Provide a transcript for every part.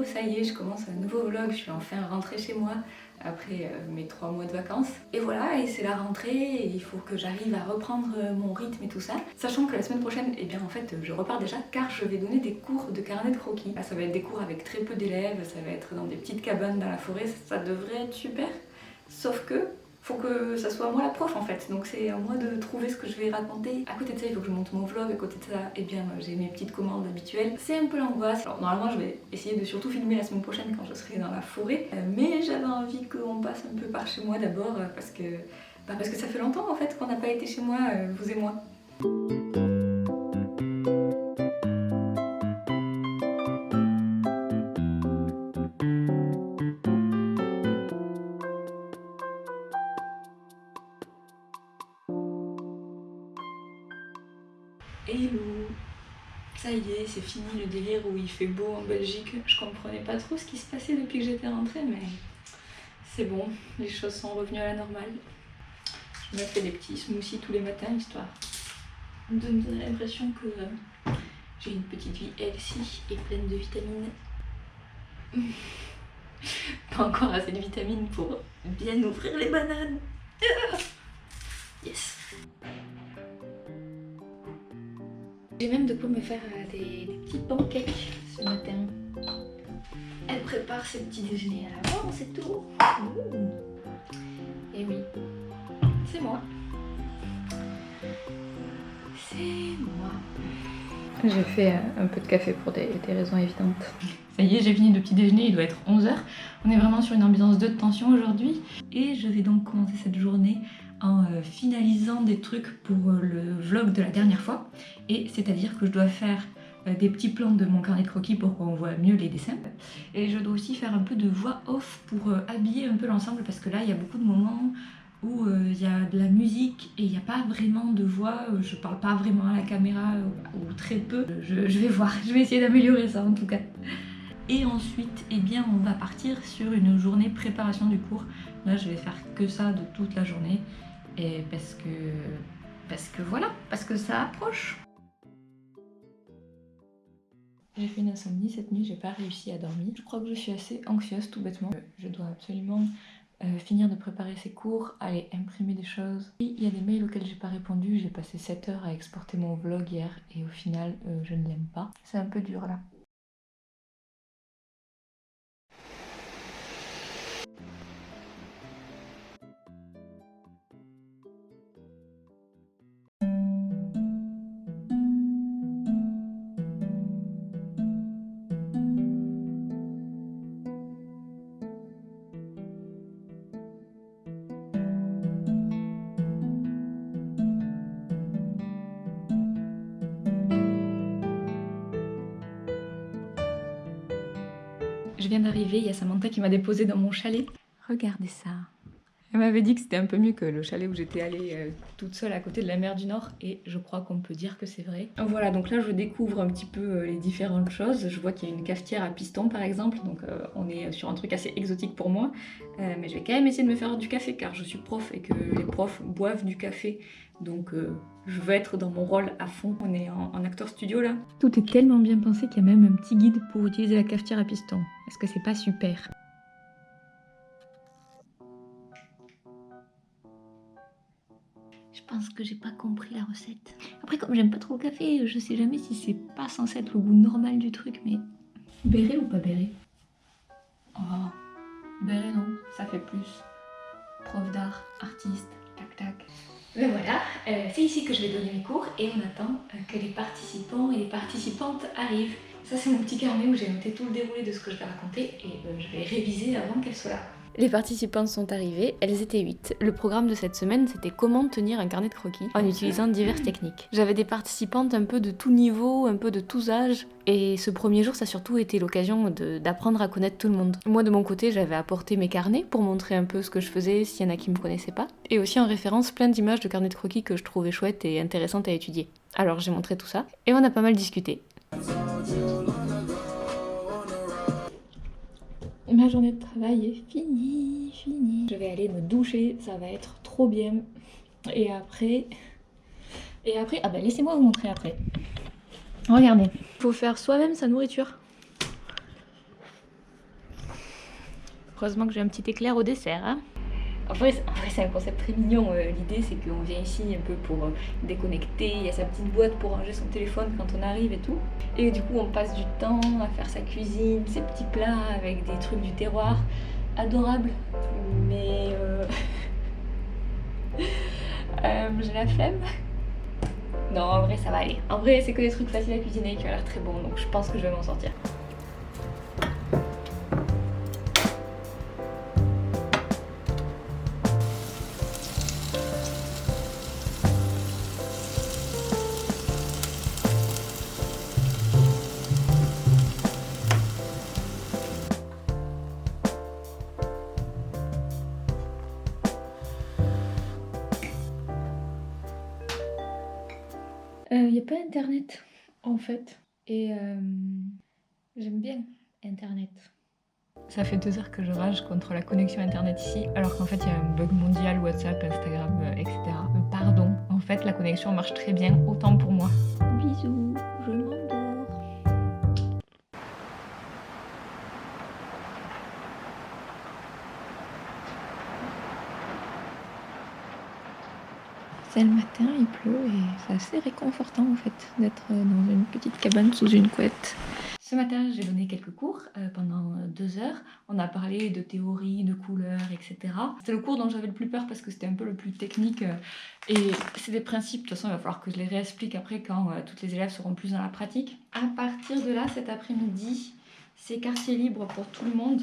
Hello, ça y est, je commence un nouveau vlog, je suis enfin rentrée chez moi après mes 3 mois de vacances. Et voilà, et c'est la rentrée, et il faut que j'arrive à reprendre mon rythme et tout ça. Sachant que la semaine prochaine, eh bien en fait, je repars déjà car je vais donner des cours de carnet de croquis. Là, ça va être des cours avec très peu d'élèves, ça va être dans des petites cabanes dans la forêt, ça devrait être super. Sauf que faut que ça soit moi la prof en fait, donc c'est à moi de trouver ce que je vais raconter. À côté de ça, il faut que je monte mon vlog, à côté de ça, eh bien j'ai mes petites commandes habituelles. C'est un peu l'angoisse. Alors normalement je vais essayer de surtout filmer la semaine prochaine quand je serai dans la forêt, mais j'avais envie qu'on passe un peu par chez moi d'abord parce que ça fait longtemps en fait qu'on n'a pas été chez moi, vous et moi. Hello! Ça y est, c'est fini le délire où il fait beau en Belgique. Je comprenais pas trop ce qui se passait depuis que j'étais rentrée, mais c'est bon, les choses sont revenues à la normale. Je me fais des petits smoothies tous les matins, histoire de me donner l'impression que j'ai une petite vie healthy et pleine de vitamines. Pas encore assez de vitamines pour bien ouvrir les bananes. Yes! J'ai même de quoi me faire des petits pancakes ce matin. Elle prépare ses petits déjeuners à l'avance c'est tout. Et oui, c'est moi. C'est moi. J'ai fait un peu de café pour des raisons évidentes. Ça y est, j'ai fini le petit déjeuner, il doit être 11 h. On est vraiment sur une ambiance de tension aujourd'hui. Et je vais donc commencer cette journée en finalisant des trucs pour le vlog de la dernière fois. Et c'est-à-dire que je dois faire des petits plans de mon carnet de croquis pour qu'on voit mieux les dessins. Et je dois aussi faire un peu de voix off pour habiller un peu l'ensemble parce que là, il y a beaucoup de moments où il y a de la musique et il n'y a pas vraiment de voix, je parle pas vraiment à la caméra ou très peu. Je vais voir, je vais essayer d'améliorer ça en tout cas. Et ensuite, eh bien, on va partir sur une journée préparation du cours. Là, je vais faire que ça de toute la journée. Et parce que voilà, parce que ça approche. J'ai fait une insomnie cette nuit, j'ai pas réussi à dormir. Je crois que je suis assez anxieuse tout bêtement. Je dois absolument finir de préparer ces cours, aller imprimer des choses. Et il y a des mails auxquels j'ai pas répondu, j'ai passé 7 heures à exporter mon vlog hier et au final je ne l'aime pas. C'est un peu dur là. Je viens d'arriver, il y a Samantha qui m'a déposée dans mon chalet. Regardez ça. Elle m'avait dit que c'était un peu mieux que le chalet où j'étais allée toute seule à côté de la mer du Nord et je crois qu'on peut dire que c'est vrai. Voilà, donc là je découvre un petit peu les différentes choses. Je vois qu'il y a une cafetière à piston par exemple, donc on est sur un truc assez exotique pour moi. Mais je vais quand même essayer de me faire du café car je suis prof et que les profs boivent du café. Donc je veux être dans mon rôle à fond. On est en acteur studio là. Tout est tellement bien pensé qu'il y a même un petit guide pour utiliser la cafetière à piston. Est-ce que c'est pas super ? Je pense que j'ai pas compris la recette. Après, comme j'aime pas trop le café, je sais jamais si c'est pas censé être le goût normal du truc, mais... Béret ou pas béret? Oh, béret non, ça fait plus. Prof d'art, artiste, tac tac. Mais voilà, c'est ici que je vais donner mes cours et on attend que les participants et les participantes arrivent. Ça c'est mon petit carnet où j'ai noté tout le déroulé de ce que je vais raconter et je vais réviser avant qu'elles soient là. Les participantes sont arrivées, elles étaient 8. Le programme de cette semaine, c'était comment tenir un carnet de croquis en utilisant diverses techniques. J'avais des participantes un peu de tout niveau, un peu de tous âges, et ce premier jour, ça a surtout été l'occasion d'apprendre à connaître tout le monde. Moi, de mon côté, j'avais apporté mes carnets pour montrer un peu ce que je faisais s'il y en a qui me connaissaient pas, et aussi en référence plein d'images de carnets de croquis que je trouvais chouettes et intéressantes à étudier. Alors j'ai montré tout ça, et on a pas mal discuté. Ma journée de travail est finie. Je vais aller me doucher, ça va être trop bien. Et après, ah ben laissez-moi vous montrer après. Regardez, faut faire soi-même sa nourriture. Heureusement que j'ai un petit éclair au dessert. Hein. En vrai, c'est un concept très mignon. L'idée, c'est qu'on vient ici un peu pour déconnecter. Il y a sa petite boîte pour ranger son téléphone quand on arrive et tout. Et du coup, on passe du temps à faire sa cuisine, ses petits plats avec des trucs du terroir. Adorable. Mais j'ai la flemme. Non, en vrai, ça va aller. En vrai, c'est que des trucs faciles à cuisiner qui ont l'air très bons. Donc, je pense que je vais m'en sortir. Il n'y a pas internet en fait et j'aime bien internet. Ça fait 2 heures que je rage contre la connexion internet ici alors qu'en fait il y a un bug mondial, WhatsApp, Instagram, etc. Pardon, en fait la connexion marche très bien, autant pour moi. Bisous, je m'endors. C'est le matin, il pleut et c'est assez réconfortant en fait d'être dans une petite cabane sous une couette. Ce matin, j'ai donné quelques cours pendant 2 heures. On a parlé de théorie, de couleurs, etc. C'était le cours dont j'avais le plus peur parce que c'était un peu le plus technique et c'est des principes. De toute façon, il va falloir que je les réexplique après quand toutes les élèves seront plus dans la pratique. À partir de là, cet après-midi, c'est quartier libre pour tout le monde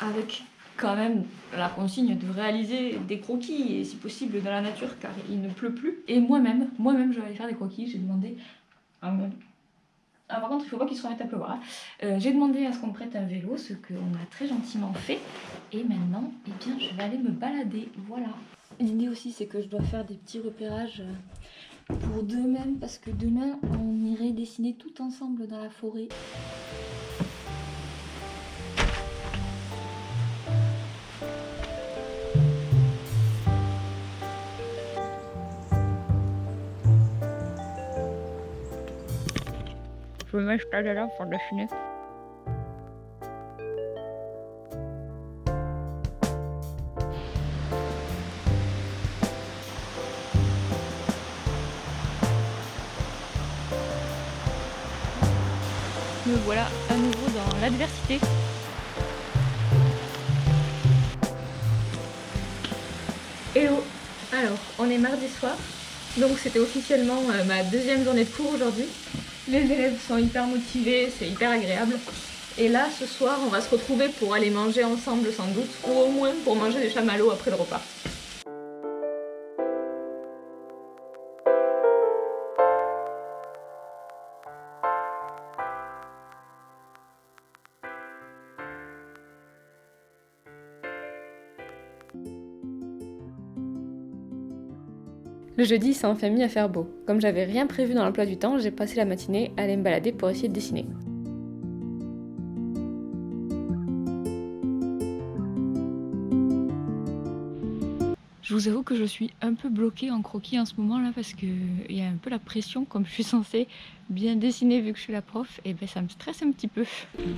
avec quand même la consigne de réaliser des croquis et si possible dans la nature car il ne pleut plus. Et moi-même je vais aller faire des croquis. J'ai demandé par contre il faut pas qu'il se remette à pleuvoir. J'ai demandé à ce qu'on me prête un vélo, ce qu'on a très gentiment fait. Et maintenant, eh bien, je vais aller me balader. Voilà. L'idée aussi c'est que je dois faire des petits repérages pour demain parce que demain on irait dessiner tout ensemble dans la forêt. Je me mets là pour dessiner. Me voilà à nouveau dans l'adversité. Hello. Alors, on est mardi soir, donc c'était officiellement ma 2e journée de cours aujourd'hui. Les élèves sont hyper motivés, c'est hyper agréable. Et là, ce soir, on va se retrouver pour aller manger ensemble sans doute, ou au moins pour manger des chamallows après le repas. Le jeudi, c'est enfin mis à faire beau. Comme j'avais rien prévu dans l'emploi du temps, j'ai passé la matinée à aller me balader pour essayer de dessiner. Je vous avoue que je suis un peu bloquée en croquis en ce moment là parce qu'il y a un peu la pression, comme je suis censée bien dessiner vu que je suis la prof, et ben ça me stresse un petit peu.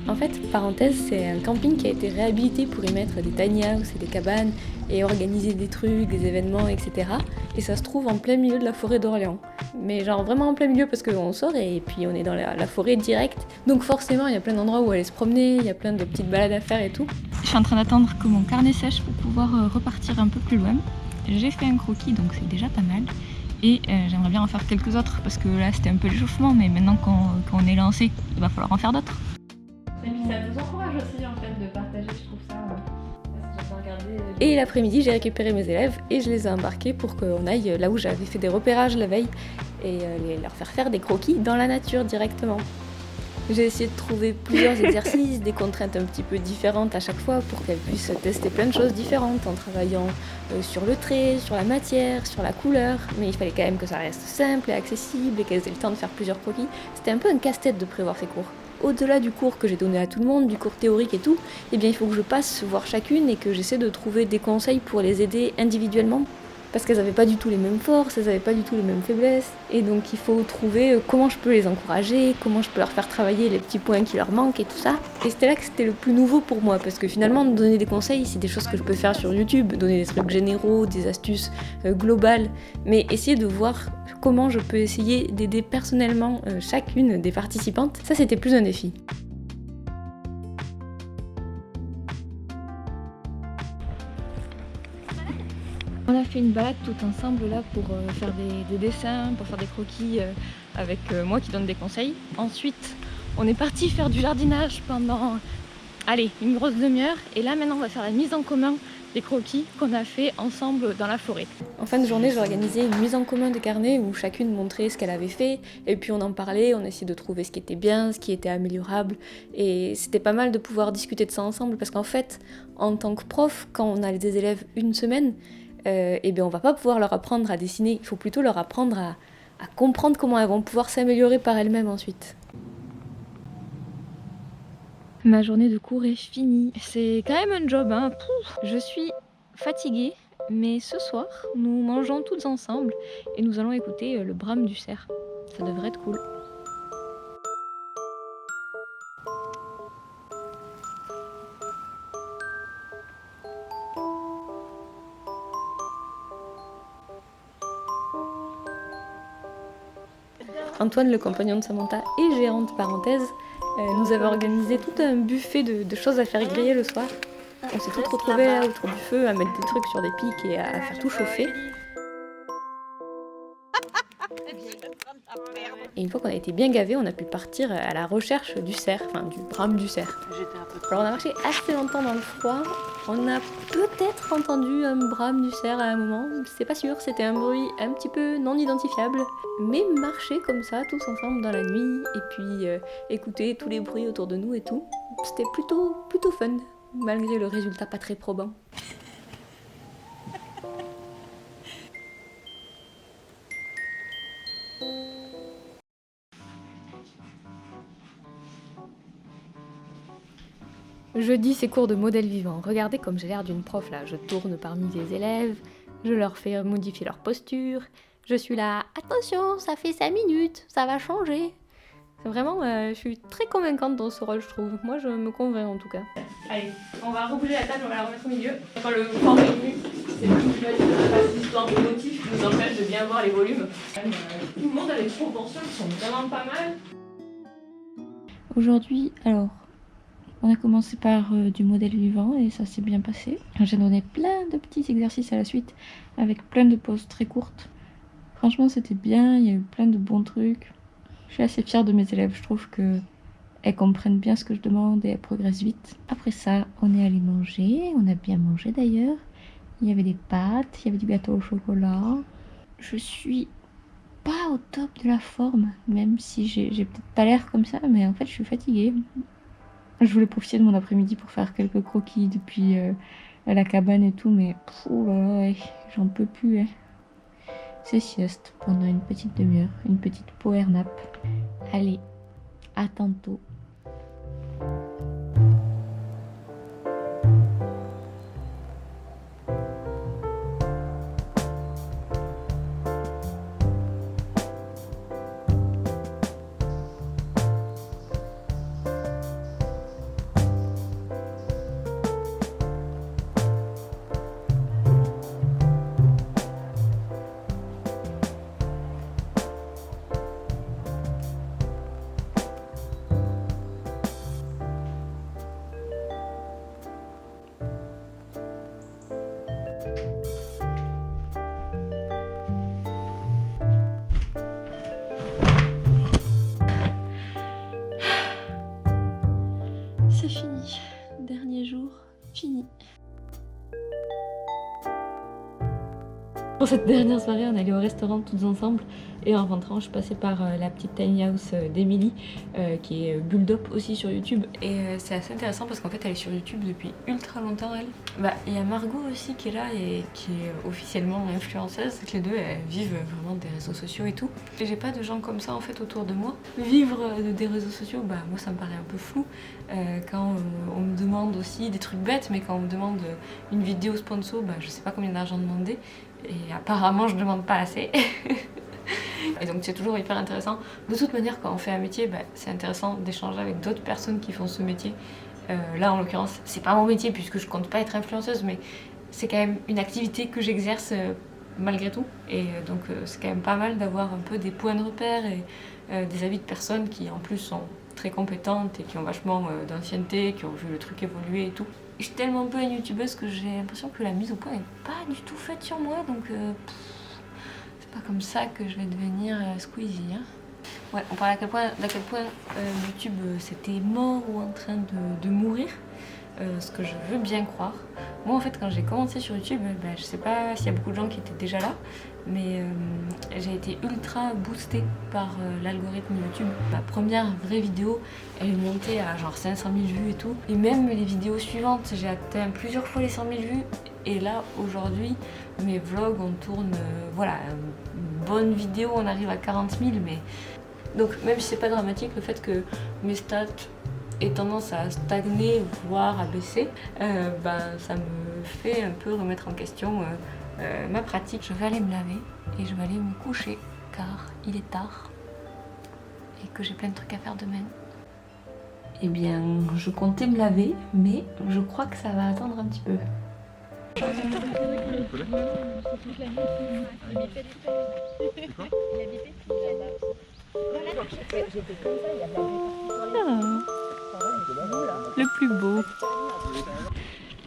En fait, parenthèse, c'est un camping qui a été réhabilité pour y mettre des tiny houses et des cabanes et organiser des trucs, des événements, etc. Et ça se trouve en plein milieu de la forêt d'Orléans. Mais genre vraiment en plein milieu parce qu'on sort et puis on est dans la forêt directe. Donc forcément, il y a plein d'endroits où aller se promener, il y a plein de petites balades à faire et tout. Je suis en train d'attendre que mon carnet sèche pour pouvoir repartir un peu plus loin. J'ai fait un croquis, donc c'est déjà pas mal. Et j'aimerais bien en faire quelques autres parce que là c'était un peu l'échauffement, mais maintenant qu'on est lancé, il va falloir en faire d'autres. Et puis ça nous encourage aussi en fait de partager, je trouve ça. Et l'après-midi, j'ai récupéré mes élèves et je les ai embarqués pour qu'on aille là où j'avais fait des repérages la veille et leur faire des croquis dans la nature directement. J'ai essayé de trouver plusieurs exercices, des contraintes un petit peu différentes à chaque fois pour qu'elles puissent tester plein de choses différentes en travaillant sur le trait, sur la matière, sur la couleur. Mais il fallait quand même que ça reste simple et accessible et qu'elles aient le temps de faire plusieurs croquis. C'était un peu un casse-tête de prévoir ces cours. Au-delà du cours que j'ai donné à tout le monde, du cours théorique et tout, eh bien il faut que je passe voir chacune et que j'essaie de trouver des conseils pour les aider individuellement. parce qu'elles n'avaient pas du tout les mêmes forces, elles n'avaient pas du tout les mêmes faiblesses. Et donc il faut trouver comment je peux les encourager, comment je peux leur faire travailler les petits points qui leur manquent et tout ça. Et c'était là que c'était le plus nouveau pour moi, parce que finalement donner des conseils, c'est des choses que je peux faire sur YouTube, donner des trucs généraux, des astuces globales, mais essayer de voir comment je peux essayer d'aider personnellement chacune des participantes, ça c'était plus un défi. On a fait une balade tout ensemble là pour faire des dessins, pour faire des croquis avec moi qui donne des conseils. Ensuite, on est parti faire du jardinage pendant, allez, une grosse demi-heure. Et là maintenant, on va faire la mise en commun des croquis qu'on a fait ensemble dans la forêt. En fin de journée, j'ai organisé une mise en commun de carnets où chacune montrait ce qu'elle avait fait et puis on en parlait, on essayait de trouver ce qui était bien, ce qui était améliorable et c'était pas mal de pouvoir discuter de ça ensemble parce qu'en fait, en tant que prof, quand on a des élèves une semaine, eh bien on va pas pouvoir leur apprendre à dessiner, il faut plutôt leur apprendre à comprendre comment elles vont pouvoir s'améliorer par elles-mêmes ensuite. Ma journée de cours est finie. C'est quand même un job, hein. Je suis fatiguée, mais ce soir, nous mangeons toutes ensemble et nous allons écouter le brame du cerf. Ça devrait être cool. Antoine, le compagnon de Samantha et gérante parenthèse, nous avait organisé tout un buffet de choses à faire griller le soir. On s'est toutes retrouvées autour du feu à mettre des trucs sur des pics et à faire tout chauffer. Et une fois qu'on a été bien gavés, on a pu partir à la recherche du cerf, enfin du brame du cerf. Alors on a marché assez longtemps dans le froid, on a peut-être entendu un brame du cerf à un moment, c'est pas sûr, c'était un bruit un petit peu non identifiable. Mais marcher comme ça, tous ensemble dans la nuit, et puis écouter tous les bruits autour de nous et tout, c'était plutôt fun, malgré le résultat pas très probant. Jeudi, c'est cours de modèle vivant. Regardez comme j'ai l'air d'une prof là. Je tourne parmi les élèves, je leur fais modifier leur posture. Je suis là, attention, ça fait 5 minutes, ça va changer. C'est vraiment, je suis très convaincante dans ce rôle, je trouve. Moi, je me convainc en tout cas. Allez, on va rebouger la table, on va la remettre au milieu. Quand le corps est venu, c'est plus cette histoire de motifs qui nous empêche de bien voir les volumes. Tout le monde a des proportions qui sont vraiment pas mal. Aujourd'hui, alors, on a commencé par du modèle vivant et ça s'est bien passé. J'ai donné plein de petits exercices à la suite avec plein de pauses très courtes. Franchement, c'était bien, il y a eu plein de bons trucs. Je suis assez fière de mes élèves, je trouve qu'elles comprennent bien ce que je demande et elles progressent vite. Après ça, on est allé manger, on a bien mangé d'ailleurs. Il y avait des pâtes, il y avait du gâteau au chocolat. Je suis pas au top de la forme, même si j'ai peut-être pas l'air comme ça, mais en fait je suis fatiguée. Je voulais profiter de mon après-midi pour faire quelques croquis depuis la cabane et tout, mais oh là là, ouais, j'en peux plus. Hein. C'est sieste pendant une petite demi-heure, une petite power nap. Allez, à tantôt. C'est fini. Dernier jour, fini. Pour cette dernière soirée, on est allé au restaurant toutes ensemble et en rentrant, je passais par la petite tiny house d'Emilie qui est Bulldop aussi sur YouTube et c'est assez intéressant parce qu'en fait elle est sur YouTube depuis ultra longtemps elle. Il y a Margot aussi qui est là et qui est officiellement influenceuse, c'est que les deux elles vivent vraiment des réseaux sociaux et tout. Et j'ai pas de gens comme ça en fait autour de moi. Vivre des réseaux sociaux, moi ça me paraît un peu flou quand on me demande aussi des trucs bêtes, mais quand on me demande une vidéo sponsor, je sais pas combien d'argent demander. Et apparemment je demande pas assez. Et donc c'est toujours hyper intéressant. De toute manière, quand on fait un métier, c'est intéressant d'échanger avec d'autres personnes qui font ce métier. Là en l'occurrence, c'est pas mon métier puisque je compte pas être influenceuse, mais c'est quand même une activité que j'exerce malgré tout. Et donc c'est quand même pas mal d'avoir un peu des points de repère et des avis de personnes qui en plus sont très compétentes et qui ont vachement d'ancienneté, qui ont vu le truc évoluer et tout. Je suis tellement peu une youtubeuse que j'ai l'impression que la mise au point n'est pas du tout faite sur moi, donc c'est pas comme ça que je vais devenir Squeezie. Hein. Ouais, on parle d'à quel point YouTube c'était mort ou en train de mourir, ce que je veux bien croire. Moi en fait quand j'ai commencé sur YouTube, je sais pas s'il y a beaucoup de gens qui étaient déjà là, mais j'ai été ultra boostée par l'algorithme YouTube. Ma première vraie vidéo, elle est montée à genre 500 000 vues et tout. Et même les vidéos suivantes, j'ai atteint plusieurs fois les 100 000 vues. Et là, aujourd'hui, mes vlogs, on tourne, voilà, une bonne vidéo, on arrive à 40 000. Mais... Donc même si c'est pas dramatique, le fait que mes stats aient tendance à stagner, voire à baisser, ça me fait un peu remettre en question ma pratique. Je vais aller me laver et je vais aller me coucher car il est tard et que j'ai plein de trucs à faire demain. Eh bien, je comptais me laver, mais je crois que ça va attendre un petit peu. Le plus beau.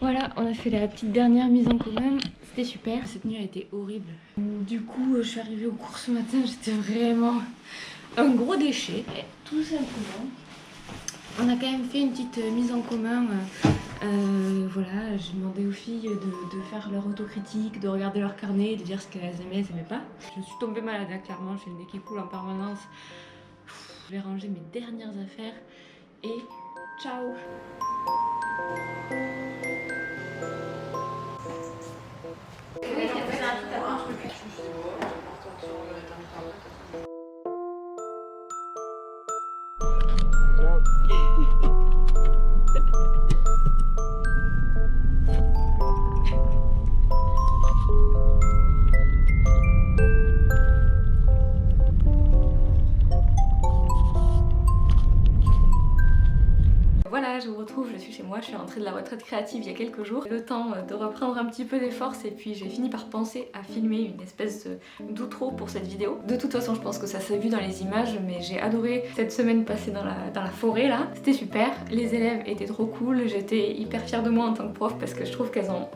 Voilà, on a fait la petite dernière mise en commun. C'était super. Cette nuit a été horrible. Du coup, je suis arrivée au cours ce matin. J'étais vraiment un gros déchet. Et tout simplement, on a quand même fait une petite mise en commun. Voilà, j'ai demandé aux filles de faire leur autocritique, de regarder leur carnet, de dire ce qu'elles aimaient, elles aimaient pas. Je suis tombée malade, hein, clairement. J'ai le nez qui coule en permanence. Je vais ranger mes dernières affaires. Et ciao! Voilà, je vous retrouve, je suis chez moi, je suis rentrée de la retraite créative il y a quelques jours. Le temps de reprendre un petit peu des forces et puis j'ai fini par penser à filmer une espèce d'outro pour cette vidéo. De toute façon, je pense que ça s'est vu dans les images, mais j'ai adoré cette semaine passée dans la forêt là. C'était super, les élèves étaient trop cool, j'étais hyper fière de moi en tant que prof parce que je trouve qu'elles ont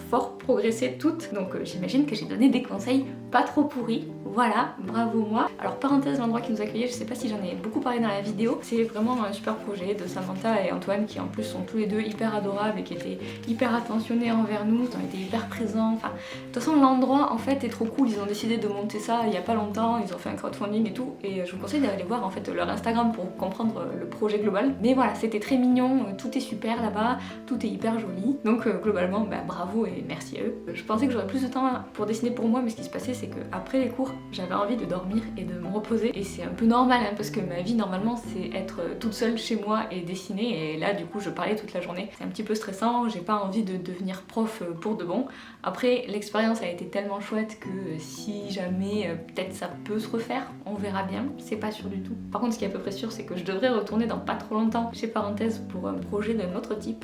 fort progressé toutes, donc j'imagine que j'ai donné des conseils pas trop pourris. Voilà, bravo moi. Alors parenthèse, l'endroit qui nous accueillait, je sais pas si j'en ai beaucoup parlé dans la vidéo, c'est vraiment un super projet de Samantha et Antoine qui en plus sont tous les deux hyper adorables et qui étaient hyper attentionnés envers nous, ils ont été hyper présents. Enfin, de toute façon l'endroit en fait est trop cool, ils ont décidé de monter ça il y a pas longtemps, ils ont fait un crowdfunding et tout, et je vous conseille d'aller voir en fait leur Instagram pour comprendre le projet global. Mais voilà, c'était très mignon, tout est super là-bas, tout est hyper joli, donc globalement bravo et merci à eux. Je pensais que j'aurais plus de temps pour dessiner pour moi, mais ce qui se passait c'est que après les cours, j'avais envie de dormir et de me reposer, et c'est un peu normal hein, parce que ma vie normalement c'est être toute seule chez moi et dessiner, et là du coup je parlais toute la journée. C'est un petit peu stressant, j'ai pas envie de devenir prof pour de bon. Après l'expérience a été tellement chouette que si jamais peut-être ça peut se refaire, on verra bien, c'est pas sûr du tout. Par contre ce qui est à peu près sûr c'est que je devrais retourner dans pas trop longtemps chez Parenthèse pour un projet d'un autre type.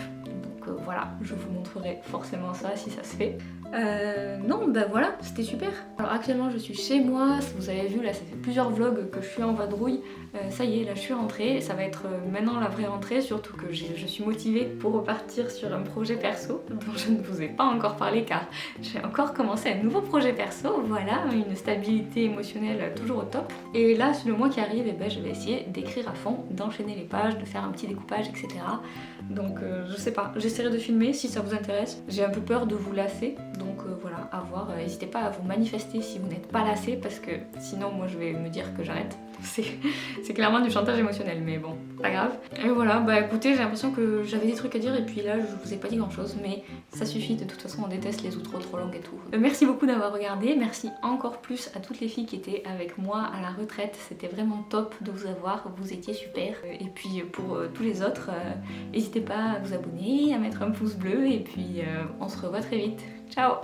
Voilà, je vous montrerai forcément ça si ça se fait. Non, voilà, c'était super. Alors actuellement je suis chez moi, vous avez vu là ça fait plusieurs vlogs que je suis en vadrouille. Ça y est, là je suis rentrée, ça va être maintenant la vraie rentrée, surtout que je suis motivée pour repartir sur un projet perso dont je ne vous ai pas encore parlé car j'ai encore commencé un nouveau projet perso, voilà, une stabilité émotionnelle toujours au top. Et là, le mois qui arrive, je vais essayer d'écrire à fond, d'enchaîner les pages, de faire un petit découpage, etc. Donc je sais pas, j'essaierai de filmer si ça vous intéresse. J'ai un peu peur de vous lasser, donc voilà, à voir. N'hésitez pas à vous manifester si vous n'êtes pas lassé parce que sinon moi je vais me dire que j'arrête. C'est clairement du chantage émotionnel, mais bon, pas grave. Et voilà, écoutez, j'ai l'impression que j'avais des trucs à dire et puis là je vous ai pas dit grand chose, mais ça suffit, de toute façon on déteste les outros trop longues et tout. Merci beaucoup d'avoir regardé, merci encore plus à toutes les filles qui étaient avec moi à la retraite, c'était vraiment top de vous avoir, vous étiez super. Et puis pour tous les autres, n'hésitez pas à vous abonner, à mettre un pouce bleu et puis on se revoit très vite. Ciao!